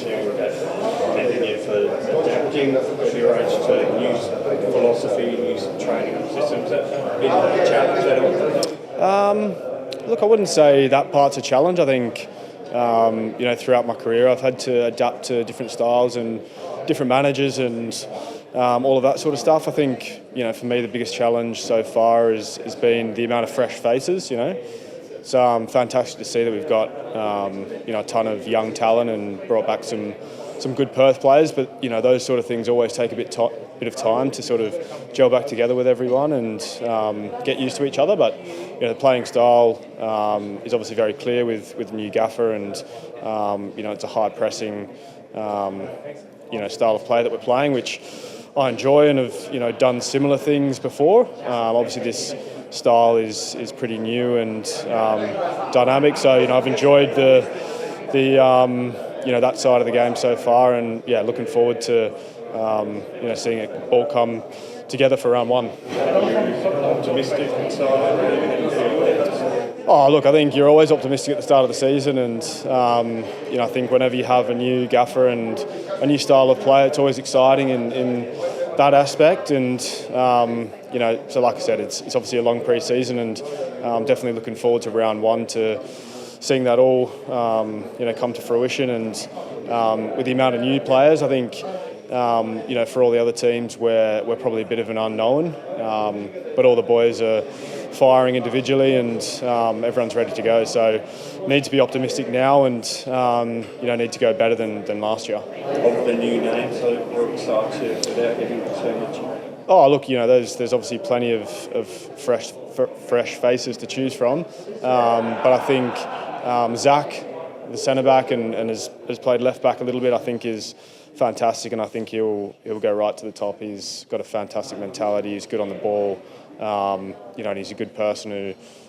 commending you for adapting at your age to new philosophy, new training systems. That been a challenge at all? Look, I wouldn't say that part's a challenge. I think throughout my career I've had to adapt to different styles and different managers and all of that sort of stuff. I think for me the biggest challenge so far has been the amount of fresh faces. It's fantastic to see that we've got a ton of young talent and brought back some good Perth players, but those sort of things always take a bit of time to sort of gel back together with everyone and get used to each other. But the playing style is obviously very clear with the new gaffer, and it's a high pressing style of play that we're playing, which I enjoy and have done similar things before. Obviously this style is pretty new and dynamic, so I've enjoyed the that side of the game so far, and looking forward to seeing it all come together for round one. Optimistic Oh, look, I think you're always optimistic at the start of the season, and I think whenever you have a new gaffer and a new style of play, it's always exciting in that aspect. And so like I said, it's obviously a long pre-season, and I'm definitely looking forward to round one to seeing that all come to fruition. And with the amount of new players, I think for all the other teams we're probably a bit of an unknown, but all the boys are firing individually, and everyone's ready to go. So need to be optimistic now, and need to go better than last year. Of the new names, so we're excited without getting too much. Oh, look, there's obviously plenty of fresh faces to choose from, but I think Zach, the centre back, and has played left back a little bit, I think is fantastic, and I think he'll go right to the top. He's got a fantastic mentality. He's good on the ball. And he's a good person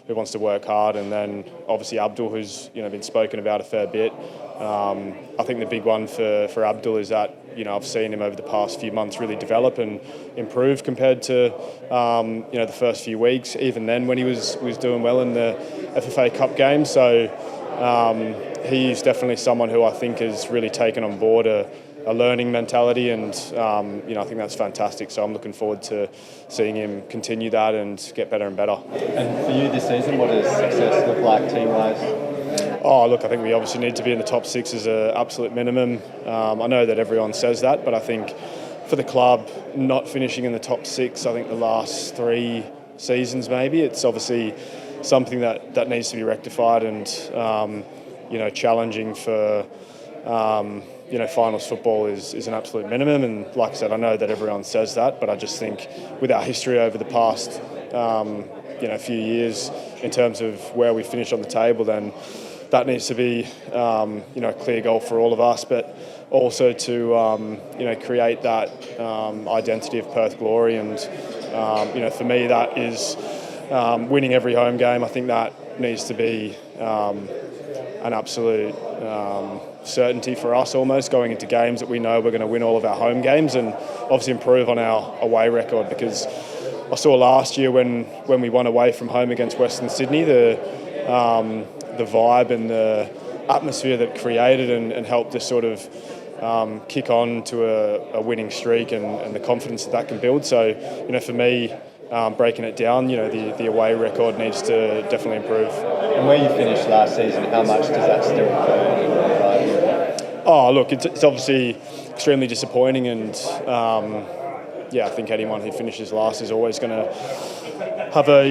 who wants to work hard. And then obviously Abdul, who's been spoken about a fair bit. I think the big one for Abdul is that I've seen him over the past few months really develop and improve compared to the first few weeks. Even then, when he was doing well in the FFA Cup game, so he's definitely someone who I think has really taken on board a learning mentality, and I think that's fantastic. So I'm looking forward to seeing him continue that and get better and better. And for you this season, what does success look like team-wise? Oh, look, I think we obviously need to be in the top six as an absolute minimum. I know that everyone says that, but I think for the club, not finishing in the top six, I think the last 3 seasons maybe, it's obviously something that needs to be rectified, and challenging for finals football is an absolute minimum. And like I said, I know that everyone says that, but I just think with our history over the past few years in terms of where we finished on the table, then that needs to be a clear goal for all of us, but also to create that identity of Perth glory. And for me, that is winning every home game. I think that needs to be an absolute certainty for us, almost going into games that we know we're going to win all of our home games, and obviously improve on our away record, because I saw last year when we won away from home against Western Sydney, the vibe and the atmosphere that created and helped us sort of kick on to a winning streak, and the confidence that can build. So for me, breaking it down, the away record needs to definitely improve. And where you finished last season, how much does that still hurt? Oh, look, it's obviously extremely disappointing, and I think anyone who finishes last is always going to have a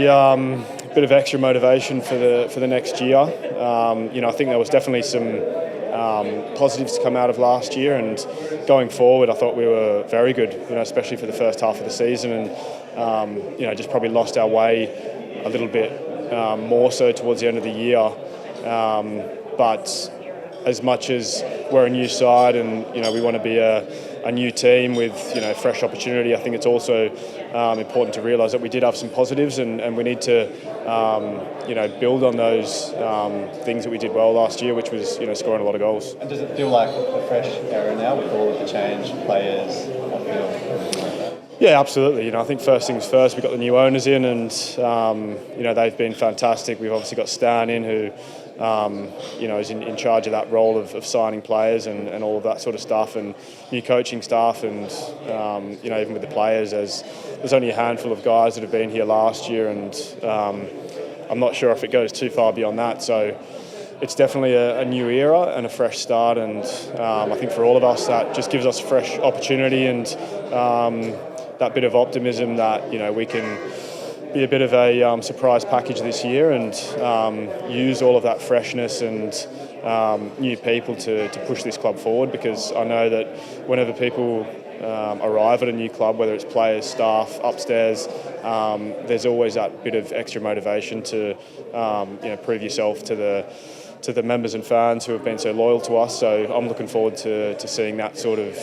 bit of extra motivation for the next year. I think there was definitely some positives to come out of last year, and going forward, I thought we were very good, especially for the first half of the season, and just probably lost our way a little bit more so towards the end of the year. But as much as we're a new side and we want to be a new team with fresh opportunity, I think it's also important to realise that we did have some positives, and we need to build on those things that we did well last year, which was scoring a lot of goals. And does it feel like a fresh era now with all of the change, players off field? Yeah, absolutely. I think first things first, we've got the new owners in, and they've been fantastic. We've obviously got Stan in, who is in charge of that role of signing players and all of that sort of stuff, and new coaching staff, and even with the players, there's only a handful of guys that have been here last year, and I'm not sure if it goes too far beyond that. So it's definitely a new era and a fresh start, and I think for all of us that just gives us a fresh opportunity and that bit of optimism that we can be a bit of a surprise package this year and use all of that freshness and new people to push this club forward, because I know that whenever people arrive at a new club, whether it's players, staff, upstairs, there's always that bit of extra motivation to prove yourself to the members and fans who have been so loyal to us. So I'm looking forward to seeing that sort of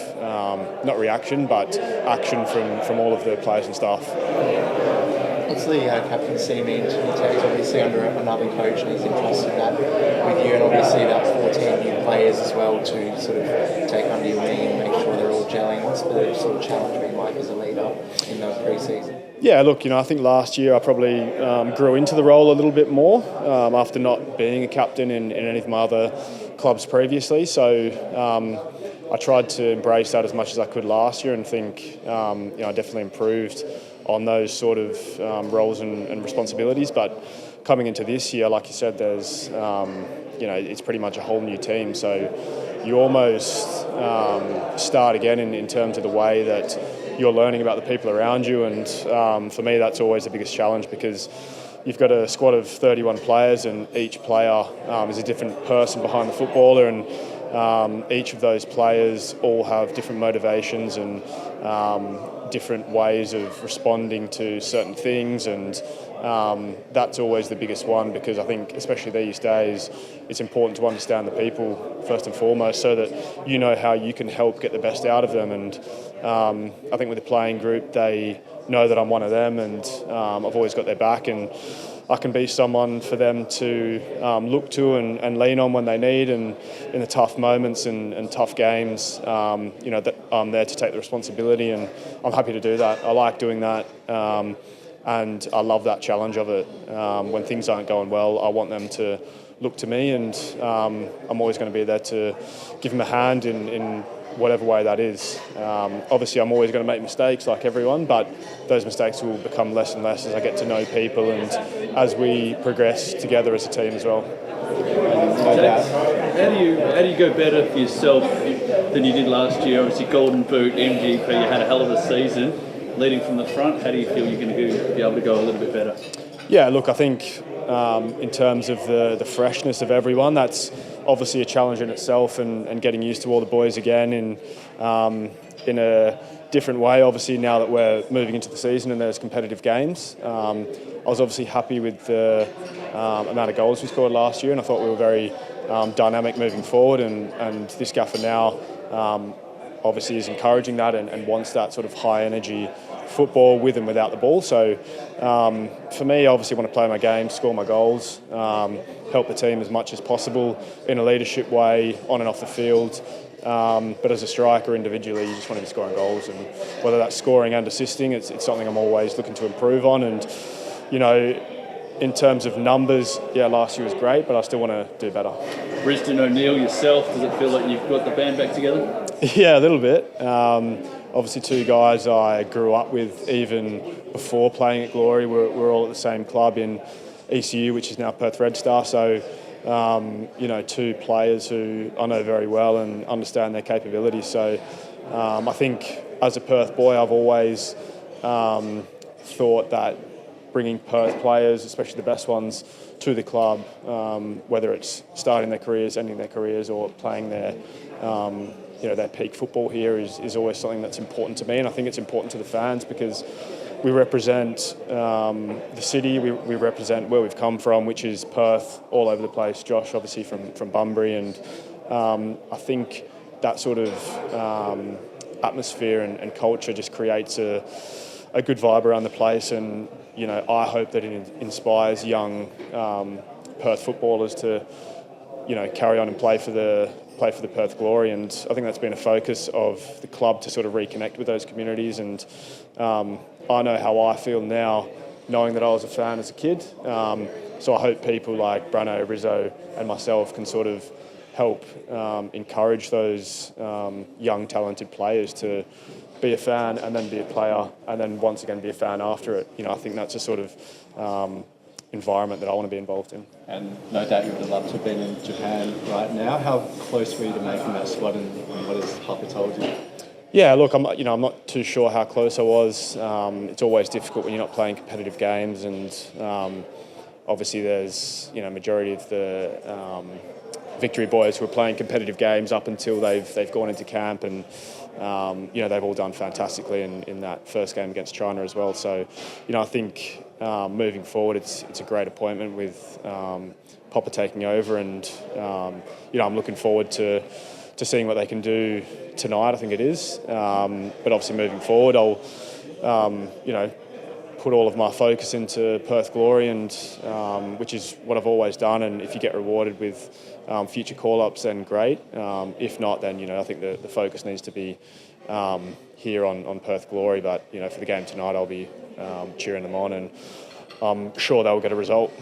not reaction but action from all of the players and staff. What's the captaincy mean to you, Tags? Obviously under another coach, and he's entrusted that with you, and obviously about 14 new players as well to sort of take under your wing and make sure they're all gelling. What's the sort of challenge being like as a leader in the pre-season? Yeah, look, I think last year I probably grew into the role a little bit more after not being a captain in any of my other clubs previously. So I tried to embrace that as much as I could last year, and think I definitely improved on those sort of roles and responsibilities. But coming into this year, like you said, there's it's pretty much a whole new team. So you almost start again in terms of the way that you're learning about the people around you, and for me that's always the biggest challenge, because you've got a squad of 31 players, and each player is a different person behind the footballer, and each of those players all have different motivations and different ways of responding to certain things, and that's always the biggest one, because I think especially these days it's important to understand the people first and foremost, so that you know how you can help get the best out of them. And I think with the playing group, they know that I'm one of them, and I've always got their back, and I can be someone for them to look to and lean on when they need, and in the tough moments and tough games, that I'm there to take the responsibility, and I'm happy to do that. I like doing that, and I love that challenge of it. When things aren't going well, I want them to look to me, and I'm always going to be there to give them a hand in whatever way that is. Obviously, I'm always going to make mistakes like everyone, but those mistakes will become less and less as I get to know people and as we progress together as a team as well. How do you go better for yourself than you did last year? Obviously, Golden Boot, MGP, you had a hell of a season. Leading from the front, how do you feel you're going to be able to go a little bit better? Yeah, look, I think in terms of the freshness of everyone, that's obviously a challenge in itself, and getting used to all the boys again in a different way. Obviously, now that we're moving into the season and there's competitive games, I was obviously happy with the amount of goals we scored last year, and I thought we were very dynamic moving forward, and this gaffer now obviously is encouraging that and wants that sort of high energy football with and without the ball. So for me, I obviously want to play my game, score my goals, help the team as much as possible in a leadership way on and off the field. But as a striker individually, you just want to be scoring goals, and whether that's scoring and assisting, it's something I'm always looking to improve on. And in terms of numbers, last year was great, but I still want to do better. Briston O'Neill, yourself, does it feel like you've got the band back together? Yeah, a little bit. Obviously, two guys I grew up with even before playing at Glory. We're all at the same club in ECU, which is now Perth Red Star. So, two players who I know very well and understand their capabilities. So, I think as a Perth boy, I've always thought that bringing Perth players, especially the best ones, to the club, whether it's starting their careers, ending their careers, or playing their peak football here is always something that's important to me, and I think it's important to the fans, because we represent the city, we represent where we've come from, which is Perth, all over the place. Josh, obviously from Bunbury, and I think that sort of atmosphere and culture just creates a good vibe around the place, and I hope that it inspires young Perth footballers to carry on and play for the Perth Glory. And I think that's been a focus of the club to sort of reconnect with those communities. And I know how I feel now, knowing that I was a fan as a kid, So I hope people like Brano, Rizzo and myself can sort of help encourage those young talented players to be a fan and then be a player and then once again be a fan after it. I think that's a sort of environment that I want to be involved in. And no doubt you would have loved to have been in Japan right now. How close were you to making that squad, and what has Papa told you? Yeah, look, I'm not too sure how close I was. It's always difficult when you're not playing competitive games, and obviously there's majority of the Victory boys who are playing competitive games up until they've gone into camp, and they've all done fantastically in that first game against China as well. So I think moving forward, it's a great appointment with Papa taking over, and I'm looking forward to seeing what they can do tonight. I think it is, but obviously moving forward, I'll put all of my focus into Perth Glory, and which is what I've always done. And if you get rewarded with future call-ups, then great. If not, then I think the focus needs to be here on Perth Glory. But for the game tonight, I'll be cheering them on, and I'm sure they'll get a result.